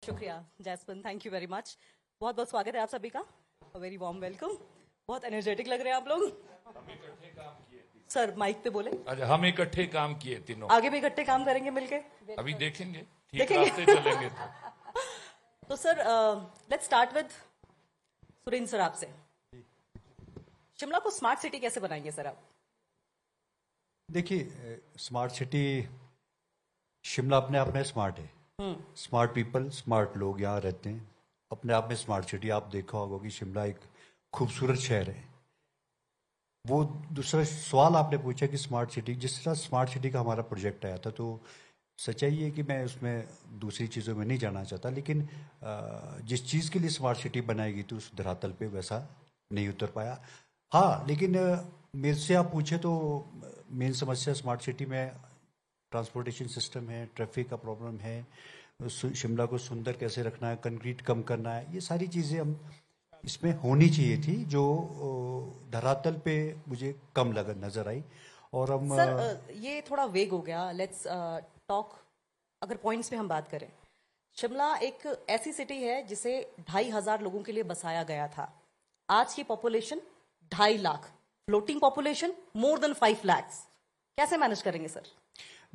शुक्रिया Jasmine, thank you very much. बहुत बहुत स्वागत है आप सभी का, वेरी वार्म वेलकम। बहुत एनर्जेटिक लग रहे हैं आप लोग। हम इकट्ठे काम किए थे। सर माइक पे बोले। अच्छा, हम इकट्ठे काम किए तीनों। आगे भी इकट्ठे काम करेंगे मिलके, अभी देखेंगे, ठीक देखेंगे। रास्ते चलेंगे तो sir let's start with Surendra sir आपसे। शिमला को स्मार्ट सिटी कैसे बनाएंगे सर आप? देखिए, स्मार्ट सिटी, शिमला अपने आप में स्मार्ट है। स्मार्ट पीपल, स्मार्ट लोग यहाँ रहते हैं, अपने आप में स्मार्ट सिटी। आप देखा होगा कि शिमला एक खूबसूरत शहर है। वो दूसरा सवाल आपने पूछा कि स्मार्ट सिटी, जिस तरह स्मार्ट सिटी का हमारा प्रोजेक्ट आया था, तो सच्चाई है कि मैं उसमें दूसरी चीज़ों में नहीं जाना चाहता, लेकिन जिस चीज़ के लिए स्मार्ट सिटी बनाएगी तो उस धरातल पे वैसा नहीं उतर पाया। हाँ, लेकिन मेरे से आप पूछे तो मेन समस्या स्मार्ट सिटी में ट्रांसपोर्टेशन सिस्टम है, ट्रैफिक का प्रॉब्लम है, शिमला को सुंदर कैसे रखना है, कंक्रीट कम करना है, ये सारी चीज़ें हम इसमें होनी चाहिए थी, जो धरातल पे मुझे कम नज़र आई। और हम सर ये थोड़ा वेग हो गया, लेट्स टॉक। अगर पॉइंट्स पे हम बात करें, शिमला एक ऐसी सिटी है जिसे 2,500 लोगों के लिए बसाया गया था। आज की population 2.5 lakh, floating population more than 5 lakh. कैसे मैनेज करेंगे सर?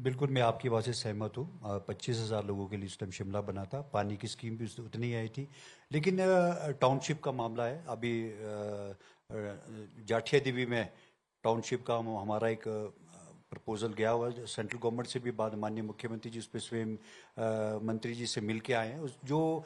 बिल्कुल, मैं आपकी बात से सहमत हूँ। 25,000 लोगों के लिए इस टाइम शिमला बना था, पानी की स्कीम भी उतनी आई थी, लेकिन टाउनशिप का मामला है। अभी जाठिया देवी में टाउनशिप का हमारा एक प्रपोजल गया हुआ है। सेंट्रल गवर्नमेंट से भी बात, माननीय मुख्यमंत्री जी उस पर स्वयं मंत्री जी से मिल के आए हैं। जो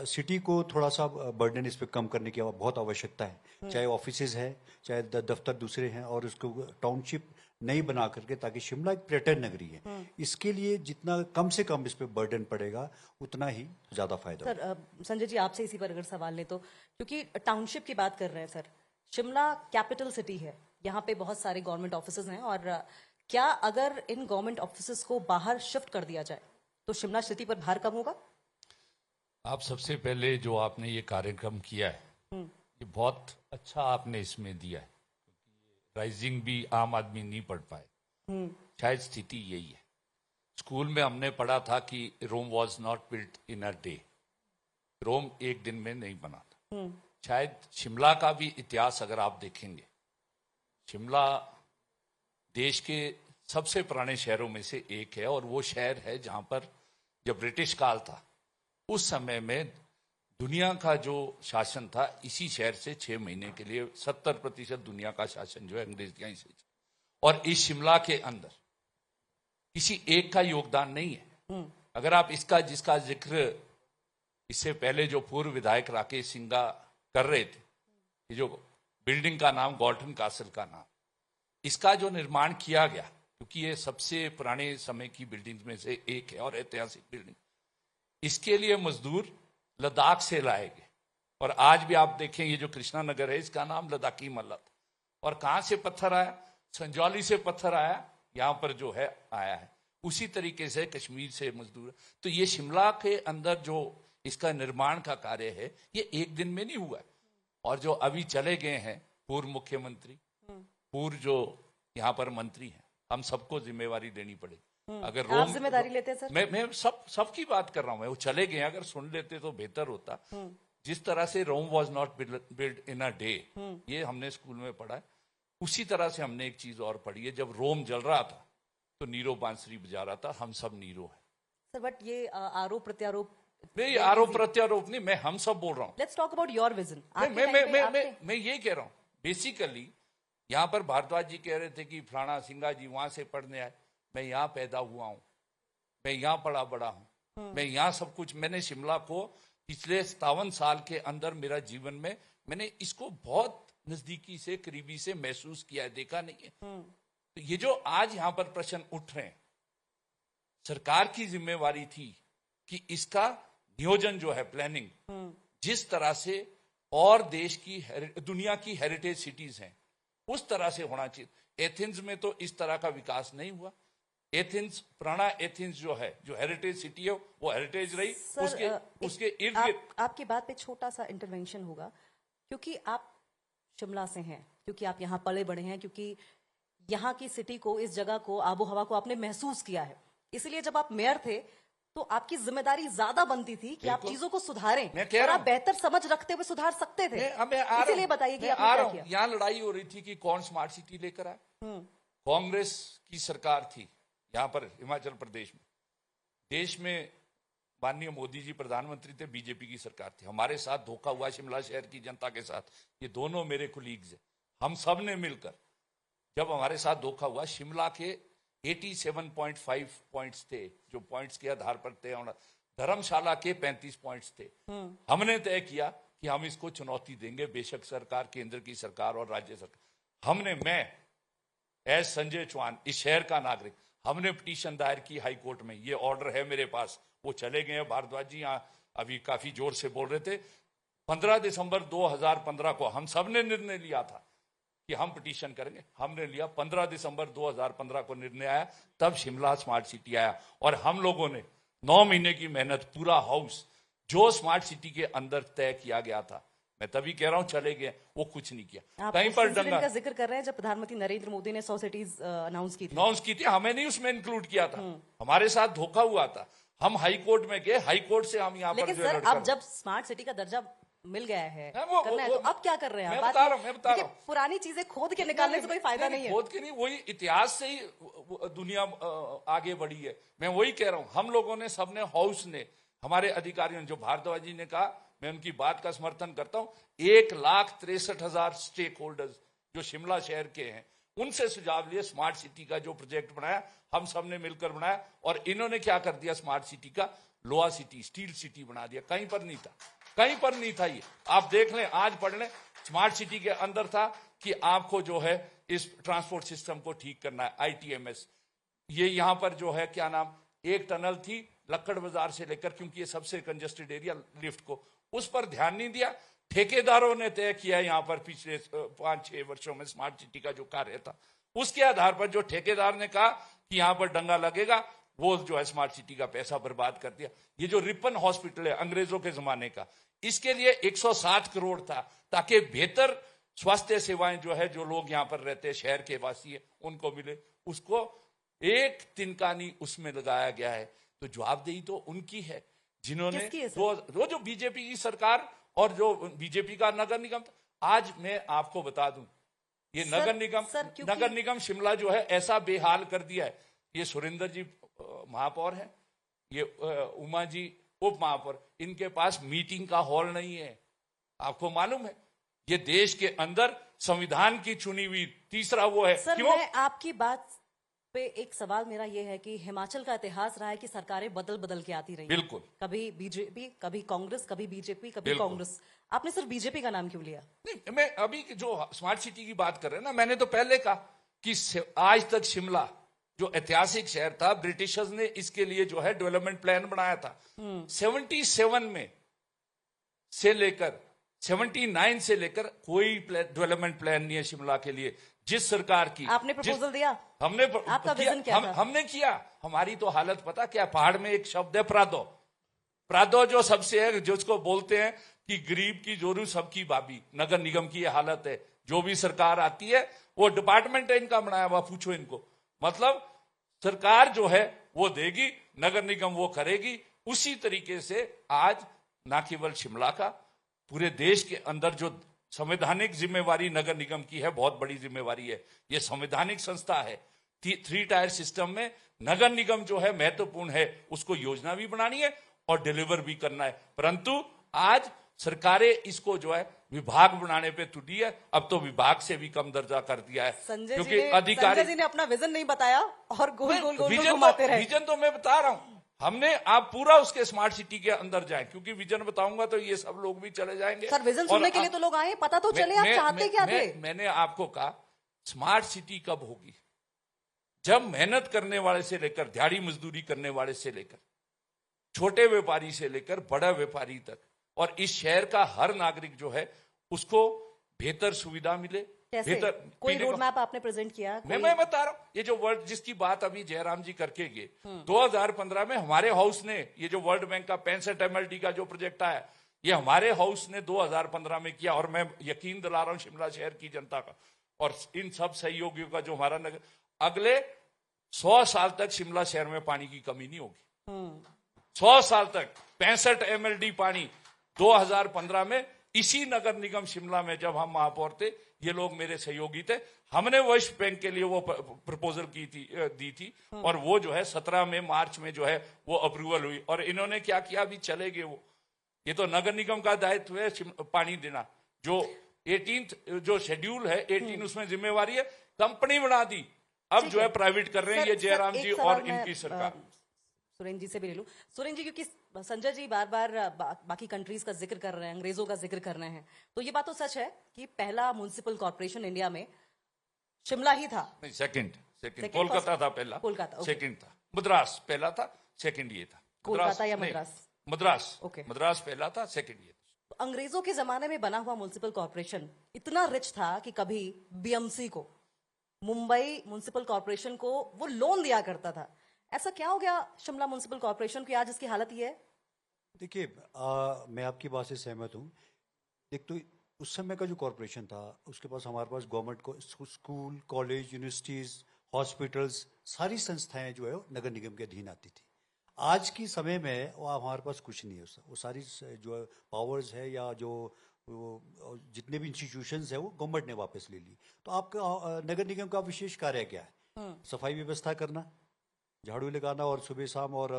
सिटी को थोड़ा सा बर्डन इस पर कम करने की बहुत आवश्यकता है, चाहे ऑफिसेज है, चाहे दफ्तर दूसरे हैं, और उसको टाउनशिप नहीं बना करके, ताकि शिमला एक पर्यटन नगरी है, इसके लिए जितना कम से कम इस पे बर्डन पड़ेगा उतना ही ज्यादा फायदा। सर संजय जी आपसे इसी पर अगर सवाल लें तो, क्योंकि टाउनशिप की बात कर रहे हैं सर, शिमला कैपिटल सिटी है, यहाँ पे बहुत सारे गवर्नमेंट ऑफिसेज हैं, और क्या अगर इन गवर्नमेंट ऑफिसेज को बाहर शिफ्ट कर दिया जाए तो शिमला सिटी पर भार कम होगा? आप सबसे पहले जो आपने ये कार्यक्रम किया है, ये बहुत अच्छा आपने इसमें दिया है, क्योंकि राइजिंग भी आम आदमी नहीं पढ़ पाए। शायद स्थिति यही है। स्कूल में हमने पढ़ा था कि Rome was not built in a day, Rome एक दिन में नहीं बना था। शायद शिमला का भी इतिहास अगर आप देखेंगे, शिमला देश के सबसे पुराने शहरों में से एक है, और वो शहर है जहां पर जब ब्रिटिश काल था उस समय में दुनिया का जो शासन था, इसी शहर से 6 महीने के लिए 70% दुनिया का शासन जो है अंग्रेज यहीं से। और इस शिमला के अंदर किसी एक का योगदान नहीं है। अगर आप इसका जिसका जिक्र इससे पहले जो पूर्व विधायक राकेश सिंघा कर रहे थे, ये जो बिल्डिंग का नाम गॉल्टन कासल का नाम, इसका जो निर्माण किया गया, क्योंकि ये सबसे पुराने समय की बिल्डिंग में से एक है और ऐतिहासिक बिल्डिंग, इसके लिए मजदूर लद्दाख से लाए गए। और आज भी आप देखें, ये जो कृष्णा नगर है, इसका नाम लद्दाखी मल्ला था। और कहां से पत्थर आया? संजौली से पत्थर आया, यहां पर जो है आया है। उसी तरीके से कश्मीर से मजदूर। तो ये शिमला के अंदर जो इसका निर्माण का कार्य है, ये एक दिन में नहीं हुआ। और जो अभी चले गए हैं पूर्व मुख्यमंत्री, पूर्व जो यहाँ पर मंत्री हैं, हम सबको जिम्मेवारी देनी पड़ेगी। अगर रोम, आप जिम्मेदारी लेते हैं सर? मैं सबकी बात कर रहा हूं। मैं वो चले गए, अगर सुन लेते तो बेहतर होता। जिस तरह से Rome was not build in a day, ये हमने स्कूल में पढ़ा है, उसी तरह से हमने एक चीज और पढ़ी है। जब रोम जल रहा था तो नीरो बांसुरी बजा रहा था, हम सब नीरो है सर। बट ये आरोप प्रत्यारोप नहीं, आरोप प्रत्यारोप नहीं, मैं हम सब बोल रहा हूँ। Let's talk about your vision. मैं ये कह रहा हूँ, बेसिकली यहाँ पर भारद्वाज जी कह रहे थे कि फलाना सिंघा जी वहां से पढ़ने आए। मैं यहाँ पैदा हुआ हूँ, मैं यहाँ पढ़ा बड़ा हूँ, मैं यहाँ सब कुछ, मैंने शिमला को पिछले 57 साल के अंदर मेरा जीवन में मैंने इसको बहुत नजदीकी से, करीबी से महसूस किया है, देखा नहीं है। तो ये जो आज यहाँ पर प्रश्न उठ रहे हैं, सरकार की जिम्मेवारी थी कि इसका नियोजन जो है, प्लानिंग, जिस तरह से और देश की दुनिया की हेरिटेज सिटीज हैं उस तरह से होना चाहिए। एथेंस में तो इस तरह का विकास नहीं हुआ। एथेंस, पुराना एथेंस जो है, जो हेरिटेज सिटी है, वो हेरिटेज रही। उसके इर्द गिर्द आपकी बात पे छोटा सा इंटरवेंशन होगा, क्योंकि आप शिमला से हैं, क्योंकि आप यहाँ पले बड़े हैं, क्योंकि यहाँ की सिटी को, इस जगह को, आबो हवा को आपने महसूस किया है। इसलिए जब आप मेयर थे तो आपकी जिम्मेदारी ज्यादा बनती थी कि आप बिल्कुल। चीजों को सुधारें मैं कह और रहा आप हूं। बेहतर समझ रखते हुए सुधार सकते थे। मैं आ रहा इसीलिए हूं। बताइए कि मैं आपने आ क्या रहा हूं। किया। यहां लड़ाई हो रही थी कि कौन स्मार्ट सिटी लेकर आए। कांग्रेस की सरकार थी यहां पर हिमाचल प्रदेश में। देश में माननीय मोदी जी प्रधानमंत्री थे, बीजेपी की सरकार थी। हमारे साथ धोखा हुआ शिमला शहर की जनता के साथ। ये दोनों मेरे कुलीग्स हैं। हम सब ने मिलकर जब हमारे साथ धोखा हुआ, शिमला के 87.5 पॉइंट्स थे जो पॉइंट्स के आधार पर तय होना, धर्मशाला के 35 पॉइंट्स थे। हमने तय किया कि हम इसको चुनौती देंगे, बेशक सरकार, केंद्र की सरकार और राज्य सरकार। मैं एज संजय चौहान, इस शहर का नागरिक, हमने पिटीशन दायर की हाई कोर्ट में। ये ऑर्डर है मेरे पास, वो चले गए हैं। भारद्वाज जी यहाँ अभी काफी जोर से बोल रहे थे। 15 दिसंबर 2015 को हम सब ने निर्णय लिया था कि हम पिटीशन करेंगे। हमने लिया। 15 दिसंबर 2015 को निर्णय आया, तब शिमला स्मार्ट सिटी आया। और हम लोगों ने 9 महीने की मेहनत, पूरा हाउस जो स्मार्ट सिटी के अंदर तय किया गया था, मैं तभी कह रहा हूं चले गए, वो कुछ नहीं किया। आप कहीं उस पर इंसिडेंट दंगा का जिक्र कर रहे हैं जब प्रधानमंत्री नरेंद्र मोदी ने 100 सिटीज अनाउंस की थी। अनाउंस की थी, हमें नहीं उसमें इंक्लूड किया था। हमारे साथ धोखा हुआ था। हम हाई कोर्ट में गए, हाई कोर्ट से हम यहाँ पर लेकिन जो है सर, लड़कर- अब जब स्मार्ट सिटी का दर्जा मिल गया है, हाँ, करना है, तो अब क्या कर रहे हैं मैं आप? बता रहा हूं, मैं बता रहा हूं। देखिए, पुरानी चीजें खोद के निकालने से कोई फायदा नहीं है। खोद के नहीं, वही इतिहास से ही दुनिया आगे बढ़ी है। मैं वही कह रहा हूं, हम लोगों ने, सबने, हाउस ने, हमारे अधिकारियों ने, जो भारद्वाज जी ने कहा, मैं उनकी बात का समर्थन करता हूं। 1,63,000 स्टेक होल्डर्स जो शिमला शहर के हैं, उनसे सुझाव लिए स्मार्ट सिटी का जो प्रोजेक्ट बनाया, हम सब ने मिलकर बनाया। और इन्होंने क्या कर दिया, स्मार्ट सिटी का लोहा सिटी, स्टील सिटी बना दिया। कहीं पर नहीं था, कहीं पर नहीं था। ये आप देख लें, आज पढ़ लें। स्मार्ट सिटी के अंदर था कि आपको जो है इस ट्रांसपोर्ट सिस्टम को ठीक करना है, ITMS। ये यहां पर जो है क्या नाम, एक टनल थी लक्कड़ बाजार से लेकर, क्योंकि ये सबसे कंजेस्टेड एरिया, लिफ्ट को, उस पर ध्यान नहीं दिया। ठेकेदारों ने तय किया यहां पर पिछले 5-6 वर्षों में स्मार्ट सिटी का जो कार्य था, उसके आधार पर जो ठेकेदार ने कहा कि यहां पर डंगा लगेगा, वो जो है स्मार्ट सिटी का पैसा बर्बाद कर दिया। ये जो रिपन हॉस्पिटल है अंग्रेजों के जमाने का, इसके लिए 107 करोड़ था, ताकि बेहतर स्वास्थ्य सेवाएं जो है, जो लोग यहां पर रहते हैं, शहर के वासी है, उनको मिले। उसको एक तिनकानी उसमें लगाया गया है। तो जवाबदेही तो उनकी है, जिन्होंने किसकी है सर? वो जो बीजेपी की सरकार और जो बीजेपी का नगर निगम था। आज मैं आपको बता दूं, ये सर, नगर निगम, क्योंकि- नगर निगम शिमला जो है ऐसा बेहाल कर दिया है। ये सुरेंद्र जी महापौर है, ये उमा जी उप महापौर, इनके पास मीटिंग का हॉल नहीं है। आपको मालूम है, ये देश के अंदर संविधान की चुनी हुई तीसरा वो है। सर, क्यों? मैं आपकी बात पे एक सवाल मेरा ये है कि हिमाचल का इतिहास रहा है कि सरकारें बदल बदल के आती रही। बिल्कुल। कभी बीजेपी, कभी कांग्रेस, कभी बीजेपी, कभी बिल्कुल। कांग्रेस। आपने सिर्फ बीजेपी का नाम क्यों लिया? नहीं, मैं अभी जो स्मार्ट सिटी की बात कर रहे हैं ना, मैंने तो पहले कहा कि आज तक शिमला जो ऐतिहासिक शहर था, ब्रिटिशर्स ने इसके लिए जो है डेवलपमेंट प्लान बनाया था। 77 में से लेकर 79 से लेकर कोई डेवलपमेंट प्लान नहीं है शिमला के लिए। जिस सरकार की आपने प्रपोजल दिया? हमने आपका विजन क्या था? हमने किया। हमारी तो हालत पता क्या, पहाड़ में एक शब्द है प्रादो। प्रादो जो सबसे है, जिसको बोलते हैं कि गरीब की जोरू सबकी बाबी। नगर निगम की ये हालत है। जो भी सरकार आती है, वो डिपार्टमेंट है इनका बनाया हुआ, पूछो इनको। मतलब सरकार जो है वो देगी, नगर निगम वो करेगी। उसी तरीके से आज ना केवल शिमला का, पूरे देश के अंदर जो संवैधानिक जिम्मेवारी नगर निगम की है, बहुत बड़ी जिम्मेवारी है। ये संवैधानिक संस्था है। 3 टायर सिस्टम में नगर निगम जो है महत्वपूर्ण है। उसको योजना भी बनानी है और डिलीवर भी करना है। परंतु आज सरकारें इसको जो है विभाग बनाने पे तुली है। अब तो विभाग से भी कम दर्जा कर दिया है, संजय जी ने अपना विजन नहीं बताया और गोल गोल गोल घुमाते रहे। विजन तो मैं बता रहा हूं, हमने आप पूरा उसके स्मार्ट सिटी के अंदर जाए, क्योंकि विजन बताऊंगा तो ये सब लोग भी चले जाएंगे। सर, विजन सुनने के लिए तो लोग आए, पता तो चले आप चाहते क्या थे। मैंने आपको कहा स्मार्ट सिटी कब होगी, जब मेहनत करने वाले से लेकर, दिहाड़ी मजदूरी करने वाले से लेकर, छोटे व्यापारी से लेकर बड़ा व्यापारी तक, और इस शहर का हर नागरिक जो है उसको बेहतर सुविधा मिले। कैसे? कोई रोड मैप आपने प्रेजेंट किया? मैं बता रहा हूं, ये जो वर्ल्ड जिसकी बात अभी जयराम जी करके गए, 2015 में हमारे हाउस ने, ये जो वर्ल्ड बैंक का 65 MLD का जो प्रोजेक्ट आया, ये हमारे हाउस ने 2015 में किया। और मैं यकीन दिला रहा हूं शिमला शहर की जनता का और इन सब सहयोगियों का, जो हमारा नगर, अगले 100 साल तक शिमला शहर में पानी की कमी नहीं होगी। 100 साल तक 65 MLD पानी 2015 में इसी नगर निगम शिमला में जब हम महापौर थे, ये लोग मेरे सहयोगी थे, हमने वर्ल्ड बैंक के लिए वो प्रपोजल दी थी और वो जो है 17 में मार्च में जो है वो अप्रूवल हुई। और इन्होंने क्या किया, अभी चले गए वो। ये तो नगर निगम का दायित्व है पानी देना। जो 18 जो शेड्यूल है 18 उसमें जिम्मेवारी है, कंपनी बना दी, अब जो है प्राइवेट कर रहे हैं ये जयराम जी और इनकी सरकार। सुरेंद्र जी से भी ले लूं। सुरेंद्र जी, क्योंकि संजय जी बार बार बाकी कंट्रीज का जिक्र कर रहे हैं, अंग्रेजों का जिक्र कर रहे हैं, तो ये बात तो सच है कि पहला म्युनिसिपल कॉर्पोरेशन इंडिया में शिमला ही था। नहीं, सेकंड कोलकाता था पहला, कोलकाता, ओके। सेकंड था मद्रास, पहला था, सेकंड ये था कोलकाता या नहीं, मद्रास? मद्रास, ओके। मद्रास पहला था, सेकंड ये था। तो अंग्रेजों के जमाने में बना हुआ म्युनिसिपल कॉर्पोरेशन इतना रिच था कि कभी बीएमसी को, मुंबई म्युनिसिपल कॉर्पोरेशन को वो लोन दिया करता था। ऐसा क्या हो गया शिमला म्युनिसिपल कॉर्पोरेशन की आज इसकी हालत ये है? देखिए, मैं आपकी बात से सहमत हूँ। एक तो उस समय का जो कॉरपोरेशन था, उसके पास हमारे पास गवर्नमेंट को स्कूल, कॉलेज, यूनिवर्सिटीज, हॉस्पिटल्स, सारी संस्थाएं जो है वो नगर निगम के अधीन आती थी। आज की समय में वो हमारे पास कुछ नहीं है। वो सारी जो पावर्स है या जो जितने भी इंस्टीट्यूशंस है वो गवर्नमेंट ने वापस ले ली। तो आपका नगर निगम का विशेष कार्य क्या है? सफाई व्यवस्था करना, झाड़ू लगाना और सुबह शाम, और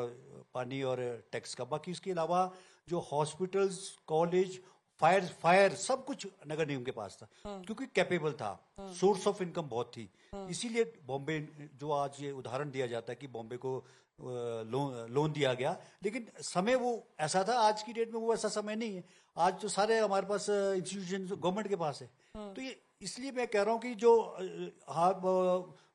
पानी और टैक्स का। बाकी इसके अलावा जो हॉस्पिटल्स, कॉलेज, फायर सब कुछ नगर निगम के पास था, क्योंकि कैपेबल था, सोर्स ऑफ इनकम बहुत थी। इसीलिए बॉम्बे, जो आज ये उदाहरण दिया जाता है कि बॉम्बे को लोन दिया गया, लेकिन समय वो ऐसा था। आज की डेट में वो ऐसा समय नहीं है। आज तो सारे हमारे पास इंस्टीट्यूशन गवर्नमेंट के पास है। तो ये इसलिए मैं कह रहा हूँ कि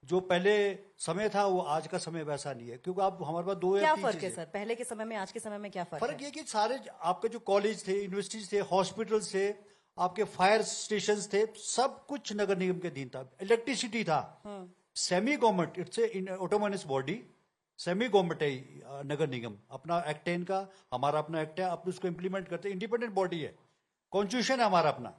जो पहले समय था वो आज का समय वैसा नहीं है, क्योंकि आप हमारे पास दो या क्या तीन फर्क है चीजें। सर, पहले के समय में आज के समय में क्या फर्क फर्क है? ये कि सारे आपके जो कॉलेज थे, यूनिवर्सिटीज थे, हॉस्पिटल्स थे, आपके फायर स्टेशंस थे, सब कुछ नगर निगम के अधीन था। इलेक्ट्रिसिटी था। Semi government, it's a autonomous body, semi government है नगर निगम। अपना एक्ट है इनका, हमारा अपना एक्ट है, अपने उसको इंप्लीमेंट करते हैं। इंडिपेंडेंट बॉडी है, कॉन्स्टिट्यूशन है हमारा अपना।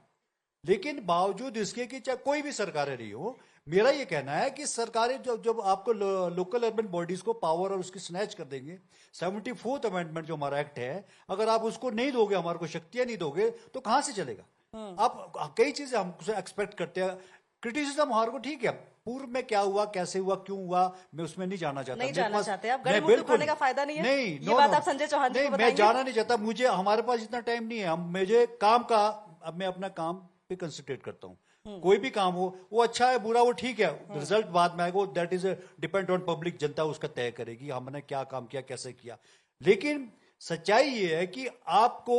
लेकिन बावजूद इसके कि चाहे कोई भी सरकारें रही हो, मेरा ये कहना है कि सरकारें जब आपको लोकल अर्बन बॉडीज को पावर और उसकी स्नैच कर देंगे, 74th अमेंडमेंट जो हमारा एक्ट है, अगर आप उसको नहीं दोगे, हमारे को शक्तियां नहीं दोगे, तो कहां से चलेगा? आप कई चीजें हमसे एक्सपेक्ट करते हैं। क्रिटिसिज्म हमारे को ठीक है, पूर्व में क्या हुआ, कैसे हुआ, क्यों हुआ, मैं उसमें नहीं जाना चाहता। नहीं जाना चाहते आप? मैं गड़े मुंह बिल्कुल उठाने का फायदा नहीं है? नहीं, ये नो बात नो, आप संजय चौहान जी नहीं, को मैं बताएंगे? जाना नहीं चाहता। मुझे, हमारे पास इतना टाइम नहीं है। मुझे काम का, अब मैं अपना काम पे कंसंट्रेट करता हूँ। कोई भी काम हो, वो अच्छा है बुरा, वो ठीक है, रिजल्ट बाद में आएगा, that is depend on public. जनता उसका तय करेगी हमने क्या काम किया, कैसे किया। लेकिन सच्चाई ये है कि आपको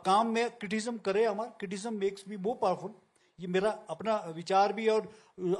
काम में क्रिटिसिज्म करे, हमारा criticism makes me more powerful. ये मेरा अपना विचार भी, और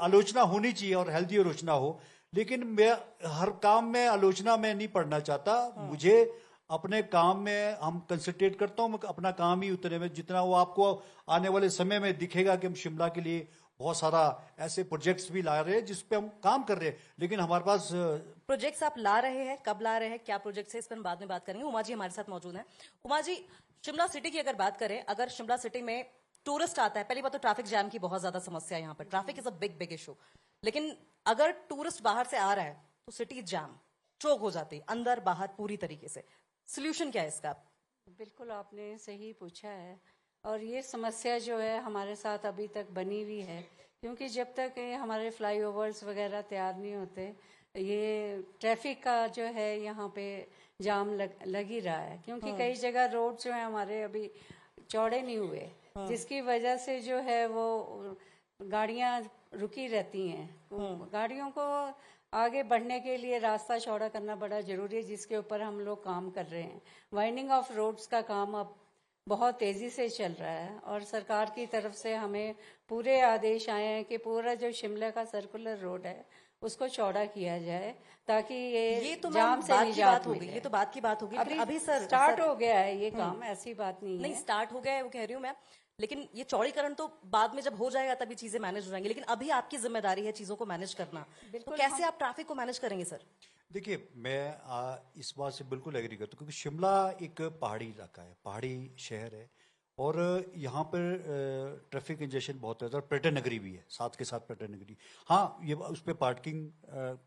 आलोचना होनी चाहिए और हेल्दी आलोचना हो। लेकिन मैं हर काम में आलोचना में नहीं पढ़ना चाहता। मुझे अपने काम में हम कंसंट्रेट करता हूँ, अपना काम ही उतने में, जितना वो आपको आने वाले समय में दिखेगा कि हम शिमला के लिए बहुत सारा ऐसे प्रोजेक्ट्स भी ला रहे हैं जिस पे हम काम कर रहे हैं। लेकिन हमारे पास प्रोजेक्ट्स आप ला रहे हैं, कब ला रहे हैं, क्या प्रोजेक्ट्स है, इस पर हम बाद में बात करेंगे। उमा जी हमारे साथ मौजूद हैं। उमा जी, शिमला सिटी की अगर बात करें, अगर शिमला सिटी में टूरिस्ट आता है, पहली बात तो ट्रैफिक जैम की बहुत ज्यादा समस्या है यहाँ पर, traffic is a big big issue. लेकिन अगर टूरिस्ट बाहर से आ रहा है तो सिटी जैम, चौक हो जाती है, अंदर बाहर पूरी तरीके से। सोल्यूशन क्या है इसका? बिल्कुल आपने सही पूछा है, और ये समस्या जो है हमारे साथ अभी तक बनी हुई है, क्योंकि जब तक ये हमारे फ्लाईओवर्स वगैरह तैयार नहीं होते, ये ट्रैफिक का जो है यहाँ पे जाम लग ही रहा है। क्योंकि कई जगह रोड जो है हमारे अभी चौड़े नहीं हुए, जिसकी वजह से जो है वो गाड़ियाँ रुकी रहती हैं। गाड़ियों को आगे बढ़ने के लिए रास्ता चौड़ा करना बड़ा जरूरी है, जिसके ऊपर हम लोग काम कर रहे हैं। वाइंडिंग ऑफ रोड्स का काम अब बहुत तेजी से चल रहा है, और सरकार की तरफ से हमें पूरे आदेश आए हैं कि पूरा जो शिमला का सर्कुलर रोड है उसको चौड़ा किया जाए, ताकि ये तो जाम से बात की निजात बात होगी, मिले। ये तो बात की बात होगी। अभी अभी सर स्टार्ट हो गया है ये काम, ऐसी बात नहीं नहीं है। स्टार्ट हो गया है वो कह रही हूँ मैं, लेकिन ये चौड़ीकरण तो बाद में जब हो जाएगा तभी चीजें मैनेज हो जाएंगी। लेकिन अभी आपकी जिम्मेदारी है चीजों को मैनेज करना, तो कैसे आप ट्रैफिक को मैनेज करेंगे सर? देखिए, मैं इस बात से बिल्कुल एग्री करता हूँ, क्योंकि शिमला एक पहाड़ी इलाका है, पहाड़ी शहर है, और यहाँ पर ट्रैफिक कंजेशन बहुत है और पर्यटन नगरी भी है, साथ के साथ पर्यटन नगरी। हाँ, ये उस पर पार्किंग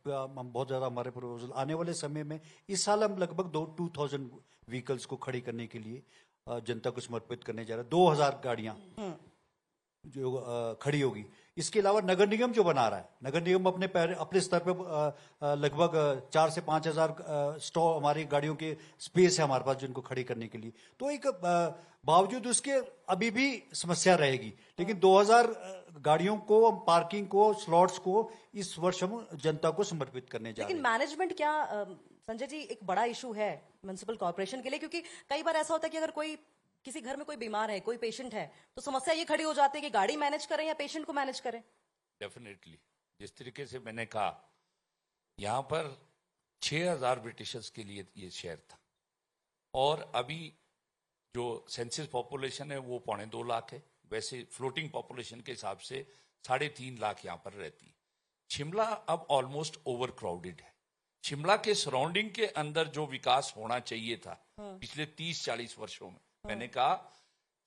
हम बहुत ज़्यादा, हमारे प्रपोजल आने वाले समय में इस साल हम लगभग 2000 व्हीकल्स को खड़ी करने के लिए जनता को समर्पित करने जा रहे हैं। 2000 गाड़ियाँ जो खड़ी होगी। इसके अलावा नगर निगम जो बना रहा है, नगर निगम अपने स्तर पर लगभग 4 से 5 हजार स्टॉ हमारी गाड़ियों के स्पेस है हमारे पास जिनको खड़ी करने के लिए। तो एक बावजूद उसके अभी भी समस्या रहेगी, लेकिन 2000 गाड़ियों को, पार्किंग को, स्लॉट्स को इस वर्ष हम जनता को समर्पित करने जा रहे लेकिन हैं। मैनेजमेंट क्या संजय जी एक बड़ा इशू है म्युनिसिपल कॉर्पोरेशन के लिए, क्योंकि कई बार ऐसा होता है कि अगर कोई किसी घर में कोई बीमार है, कोई पेशेंट है, तो समस्या ये खड़ी हो जाती है कि गाड़ी मैनेज करें या पेशेंट को मैनेज करें। डेफिनेटली, जिस तरीके से मैंने कहा, यहाँ पर 6000 ब्रिटिशर्स के लिए ये शहर था, और अभी जो सेंसस पॉपुलेशन है वो 2.25 लाख है। वैसे फ्लोटिंग पॉपुलेशन के हिसाब से 3.5 लाख यहाँ पर रहती है। शिमला अब ऑलमोस्ट ओवर क्राउडेड है। शिमला के सराउंडिंग के अंदर जो विकास होना चाहिए था पिछले 30-40 वर्षों में, मैंने कहा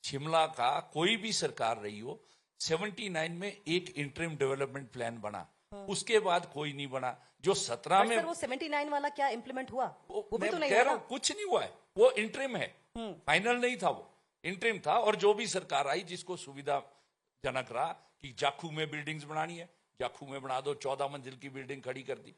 शिमला का कोई भी सरकार रही हो, 79 में एक इंटरिम डेवलपमेंट प्लान बना, उसके बाद कोई नहीं बना। जो 17 में सर वो 79 वाला क्या इम्प्लीमेंट हुआ? वो भी मैं तो नहीं कह हुआ रहा ना। हूं, कुछ नहीं हुआ है, वो इंटरिम है, फाइनल नहीं था, वो इंटरिम था। और जो भी सरकार आई जिसको सुविधाजनक रहा कि जाखू में बिल्डिंग्स बनानी है, जाखू में बना दो, 14 मंजिल की बिल्डिंग खड़ी कर दी।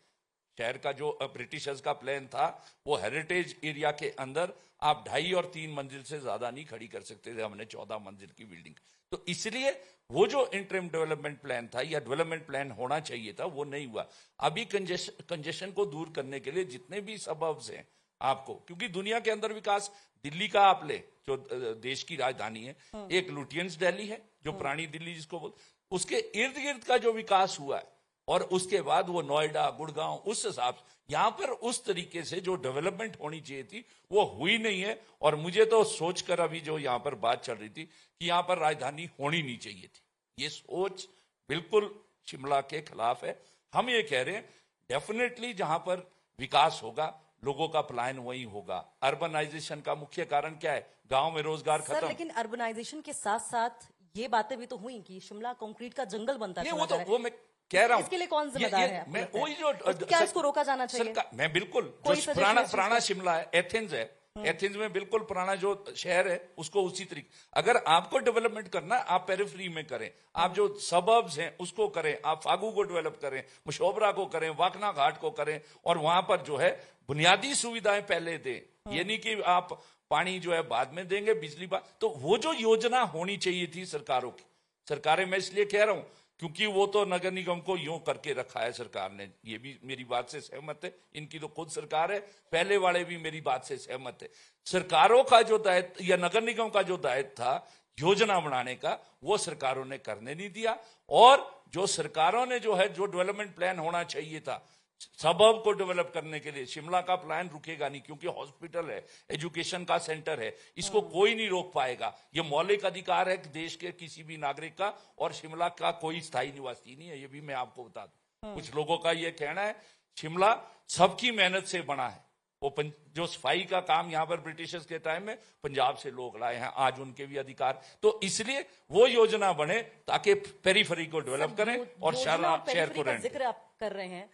शहर का जो ब्रिटिशर्स का प्लान था वो हेरिटेज एरिया के अंदर आप 2.5 और 3 मंजिल से ज्यादा नहीं खड़ी कर सकते थे, हमने 14 मंजिल की बिल्डिंग। तो इसलिए वो जो इंटरिम डेवलपमेंट प्लान था या डेवलपमेंट प्लान होना चाहिए था वो नहीं हुआ। अभी कंजेशन को दूर करने के लिए जितने भी सबब्स हैं आपको, क्योंकि दुनिया के अंदर विकास, दिल्ली का आप ले जो देश की राजधानी है, एक लुटियंस दिल्ली है जो पुरानी दिल्ली जिसको बोल, उसके इर्द गिर्द का जो विकास हुआ है, और उसके बाद वो नोएडा, गुड़गांव, उस हिसाब से यहां पर उस तरीके से जो डेवलपमेंट होनी चाहिए थी वो हुई नहीं है। और मुझे तो सोचकर अभी जो यहां पर बात चल रही थी कि यहां पर राजधानी होनी नहीं चाहिए थी, ये सोच बिल्कुल शिमला के खिलाफ है। हम ये कह रहे हैं डेफिनेटली जहां पर विकास होगा लोगों का पलायन वहीं होगा। अर्बनाइजेशन का मुख्य कारण क्या है? गांव में रोजगार सर खत्म। लेकिन अर्बनाइजेशन के साथ साथ ये बातें भी तो हुई कि शिमला कंक्रीट का जंगल बनता नहीं, चला वो जा तो रहा है। वो मैं कह रहा हूं, इसके लिए कौन जिम्मेदार है आपको मैं लगता है? वही जो तो क्या इसको रोका जाना चाहिए? सरकार, मैं बिल्कुल कोई जो suggestion पुराना इस चीज पुराना का? शिमला है, एथेंस है, एथेंस में बिल्कुल पुराना जो शहर है उसको उसी तरीके, अगर आपको डेवलपमेंट करना है आप पेरिफेरी में करें, आप जो सबर्ब्स हैं उसको करें, आप फागू को डेवलप करें, मशोबरा को करें, वाकना घाट को करें, और वहां पर जो है बुनियादी सुविधाएं पहले दें। ये नहीं कि आप पानी जो है बाद में देंगे, बिजली बाद। तो वो जो योजना होनी चाहिए थी सरकारों की, सरकारें, मैं इसलिए कह रहा हूं क्योंकि वो तो नगर निगम को यूं करके रखा है सरकार ने, ये भी मेरी बात से सहमत है, इनकी तो खुद सरकार है, पहले वाले भी मेरी बात से सहमत है। सरकारों का जो दायित्व या नगर निगम का जो दायित्व था योजना बनाने का, वो सरकारों ने करने नहीं दिया। और जो सरकारों ने जो है जो डेवलपमेंट प्लान होना चाहिए था सबब को डेवलप करने के लिए, शिमला का प्लान रुकेगा नहीं, क्योंकि हॉस्पिटल है, एजुकेशन का सेंटर है, इसको कोई नहीं रोक पाएगा। ये मौलिक अधिकार है देश के किसी भी नागरिक का, और शिमला का कोई स्थायी निवासी नहीं है, ये भी मैं आपको बता दूं। कुछ लोगों का ये कहना है शिमला सबकी मेहनत से बना है, वो जो सफाई का काम यहाँ पर ब्रिटिशर्स के टाइम में पंजाब से लोग लाए हैं, आज उनके भी अधिकार, तो इसलिए वो योजना बने ताकि पेरीफेरी को डेवलप करें और शहर को रेंट। जिक्र आप कर रहे हैं,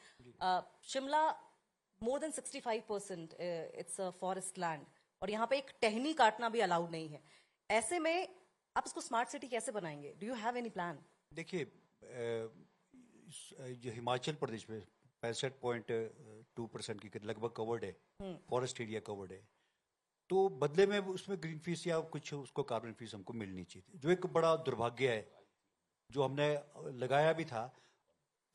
Shimla more than 65% it's a forest land, और यहाँ पे एक टहनी काटना भी अलाउड नहीं है। ऐसे में आप इसको स्मार्ट सिटी कैसे बनाएंगे? Do you have any plan? देखिए, जो हिमाचल प्रदेश में 65.2% की लगभग कवर्ड है, फॉरेस्ट एरिया कवर्ड है, तो बदले में उसमें ग्रीन फीस या कुछ उसको कार्बन फीस हमको मिलनी चाहिए, जो एक बड़ा दुर्भाग्य है जो हमने लगाया भी था,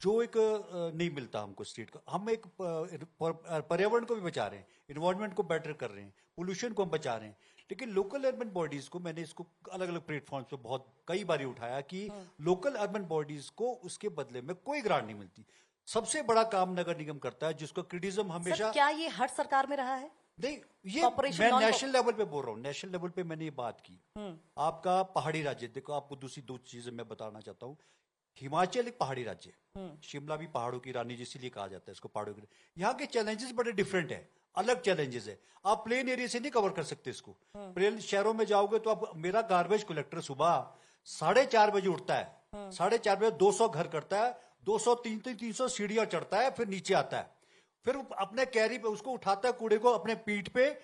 जो एक नहीं मिलता हमको स्टेट का। हम एक पर्यावरण को भी बचा रहे हैं, इन्वायरमेंट को बेटर कर रहे हैं, पोल्यूशन को हम बचा रहे हैं, लेकिन लोकल अर्बन बॉडीज को, मैंने इसको अलग अलग प्लेटफॉर्म्स पे बहुत कई बार उठाया कि लोकल अर्बन बॉडीज को उसके बदले में कोई ग्रांट नहीं मिलती। सबसे बड़ा काम नगर निगम करता है, जिसको क्रिटिसिज्म हमेशा। क्या ये हर सरकार में रहा है? नहीं, ये Corporation, मैं non-corp- नेशनल लेवल पे बोल रहा हूँ, नेशनल लेवल पे मैंने ये बात की। आपका पहाड़ी राज्य, देखो आपको दूसरी दो चीजें मैं बताना चाहता हूँ। हिमाचल एक पहाड़ी राज्य है, शिमला भी पहाड़ों की रानी इसीलिए कहा जाता है इसको, पहाड़ों की। यहाँ के चैलेंजेस बड़े डिफरेंट है। अलग चैलेंजेस है। आप प्लेन एरिया से नहीं कवर कर सकते इसको। प्लेन शहरों में जाओगे तो आप, मेरा गार्बेज कलेक्टर सुबह 4:30 बजे उठता है, 4:30 बजे 200 घर करता है, 200 300 सीढ़ियां चढ़ता है, फिर नीचे आता है, फिर अपने कैरी पे उसको उठाता है, कूड़े को अपने पीठ पे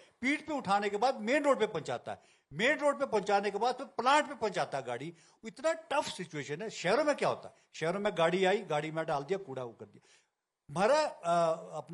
उठाने के बाद मेन रोड पे पहुंचाता है, मेन रोड पे पहुंचाने के बाद फिर प्लांट पे पहुंचाता है गाड़ी। इतना टफ सिचुएशन है। शहरों में क्या होता है, शहरों में गाड़ी आई, गाड़ी में डाल दिया, कूड़ा वो कर दिया।